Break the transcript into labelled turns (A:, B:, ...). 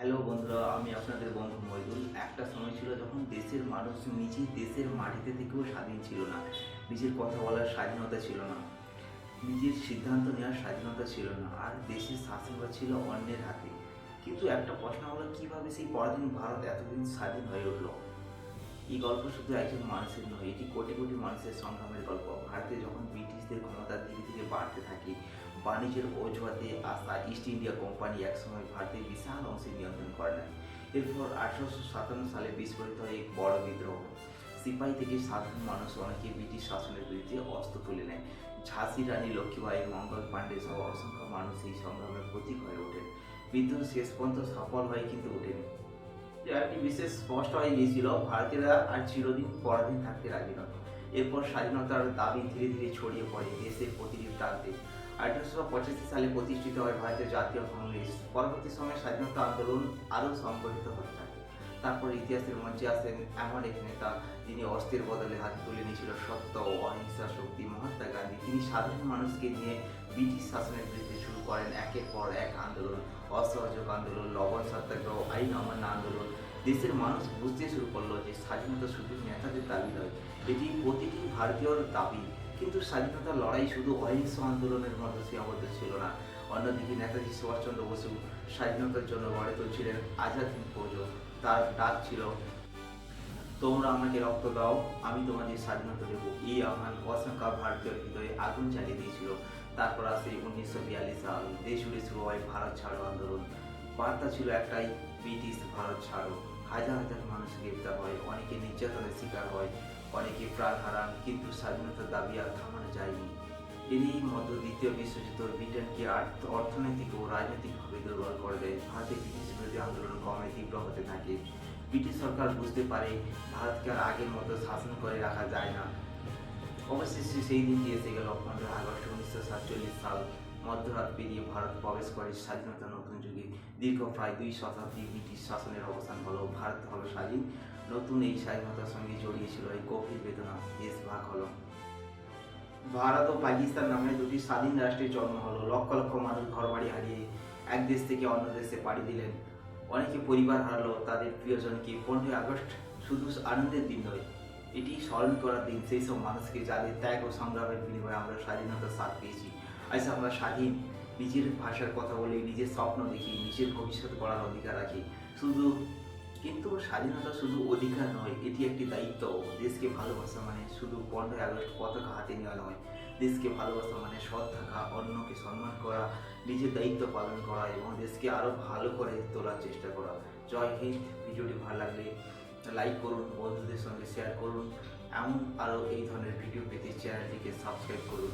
A: Hello বন্ধুরা, আমি আপনাদের বন্ধু মইদুল। একটা সময় ছিল যখন দেশের মানুষ নিজের দেশের মাটিতে থেকেও স্বাধীন ছিল না, নিজের কথা বলার স্বাধীনতা ছিল না, নিজের সিদ্ধান্ত নেওয়ার স্বাধীনতা ছিল না, আর দেশের শাসনভার ছিল অন্যের হাতে। কিন্তু একটা প্রশ্ন হলো, কীভাবে সেই পরাধীন ভারত এতদিন স্বাধীন হয়ে উঠল? এই গল্প শুধু একজন মানুষের নয়, এটি কোটি কোটি মানুষের সংগ্রামের গল্প। ভারতে যখন ব্রিটিশদের ক্ষমতা ধীরে ধীরে বাড়তে থাকে, বাণিজ্যের অজুহাতে আসা ইস্ট ইন্ডিয়া কোম্পানি একসময় ভারতের বিশাল অংশে নিয়ন্ত্রণ করে নেয়। এরপর 1857 সালে বিস্ফোরিত হয় এক বড় বিদ্রোহ। সিপাহী থেকে সাধারণ মানুষ অনেকে ব্রিটিশ শাসনের বিরুদ্ধে অস্ত্র তুলে নেয়। ঝাঁসি রানী লক্ষ্মীবাঈ, মঙ্গল পাণ্ডে সহ অসংখ্য মানুষ এই সংগ্রামের প্রতীক হয়ে ওঠেন। বিদ্রোহ শেষ পর্যন্ত সফল হয় কিন্তু ওঠেনি। একটি বিশেষ স্পষ্ট হয়ে গিয়েছিল, ভারতীয়রা আর চিরদিন পরাধীন থাকতে রাজি নয়। এরপর স্বাধীনতার দাবি ধীরে ধীরে ছড়িয়ে পড়ে দেশের প্রতিটি প্রান্তে। 1885 সালে প্রতিষ্ঠিত হয় ভারতীয় জাতীয় কংগ্রেস। পরবর্তী সময়ে স্বাধীনতা আন্দোলন আরও সংগঠিত হতে থাকে। তারপর ইতিহাসের মঞ্চে আসেন এমন এক নেতা, যিনি অস্ত্রের বদলে হাতে তুলে নিয়েছিল সত্য ও অহিংসা শক্তি, মহাত্মা গান্ধী। তিনি সাধারণ মানুষকে নিয়ে ব্রিটিশ শাসনের বিরুদ্ধে শুরু করেন একের পর এক আন্দোলন। অসহযোগ আন্দোলন, লবণ সত্যাগ্রহ, আইন অমান্য আন্দোলন। দেশের মানুষ বুঝতে শুরু করলো যে স্বাধীনতা শুধু নেতাদের দাবি নয়, এটি প্রতিটি ভারতীয়র দাবি। কিন্তু স্বাধীনতার লড়াই শুধু অহিংস আন্দোলনের মধ্যে সীমাবদ্ধ ছিল না। অন্যদিকে নেতাজি সুভাষচন্দ্র বসু স্বাধীনতার জন্য গড়ে তুলছিলেন আজাদ হিন্দ ফৌজ। তার ডাক ছিল, তোমরা আমাকে রক্ত দাও, আমি তোমাদের স্বাধীনতা দেবো। এই আহ্বান অসংখ্য ভারতীয় হৃদয়ে আগুন জ্বালিয়ে দিয়েছিল। তারপর আসে 1942 সাল, দেশ জুড়ে শুরু হয় ভারত ছাড়ো আন্দোলন। বার্তা ছিল একটাই, ব্রিটিশ ভারত ছাড়ো। হাজার হাজার মানুষ গ্রেপ্তার হয়, অনেকে নির্যাতনের শিকার হয়, অনেকে প্রাণ হারান, কিন্তু স্বাধীনতার দাবি আর থামানো যায়নি। এরই মধ্যে দ্বিতীয় বিশ্বযুদ্ধ ব্রিটেনকে অর্থনৈতিক ও রাজনৈতিকভাবে দুর্বল করে দেয়। ভারতে ব্রিটিশ বিরোধী আন্দোলন ক্রমে তীব্র হতে থাকে। ব্রিটিশ সরকার বুঝতে পারে ভারতকে আর আগের মতো শাসন করে রাখা যায় না। অবশেষে সেই দিনটি এসে গেল, 15 আগস্ট 1947 সাল। মধ্যরাত পেরিয়ে ভারত প্রবেশ করে স্বাধীনতার নতুন যুগে। দীর্ঘ প্রায় 2 শতাব্দী ব্রিটিশ শাসনের অবসান হলো, ভারত হলো স্বাধীন। নতুন এই স্বাধীনতার সঙ্গে জড়িয়েছিল এই গভীর বেদনা, দেশ ভাগ হলো। ভারত ও পাকিস্তান নামে দুটি স্বাধীন রাষ্ট্রের জন্ম হলো। লক্ষ লক্ষ মানুষ ঘরবাড়ি হারিয়ে এক দেশ থেকে অন্য দেশে পাড়ি দিলেন। অনেকে পরিবার হারালো তাদের প্রিয়জনকে। 15 আগস্ট শুধু আনন্দের দিন নয়, এটি স্মরণ করার দিন সেই সব মানুষকে যাদের ত্যাগ ও সংগ্রামের বিনিময়ে আমরা স্বাধীনতার স্বাদ পেয়েছি। আজ আমরা স্বাধীন, নিজের ভাষার কথা বলি, নিজের স্বপ্ন দেখি, নিজের ভবিষ্যৎ গড়ার অধিকার রাখি। কিন্তু স্বাধীনতা শুধু অধিকার নয়, এটি একটি দায়িত্ব। দেশকে ভালোবাসা মানে শুধু 15 আগস্ট পতাকা হাতে নেওয়া নয়। দেশকে ভালোবাসা মানে সৎ থাকা, অন্যকে সম্মান করা, নিজের দায়িত্ব পালন করা এবং দেশকে আরও ভালো করে তোলার চেষ্টা করা। জয় হিন্দ। ভিডিওটি ভালো লাগলে লাইক করুন, বন্ধুদের সঙ্গে শেয়ার করুন। এমন আরও এই ধরনের ভিডিও পেতে চ্যানেলটিকে সাবস্ক্রাইব করুন।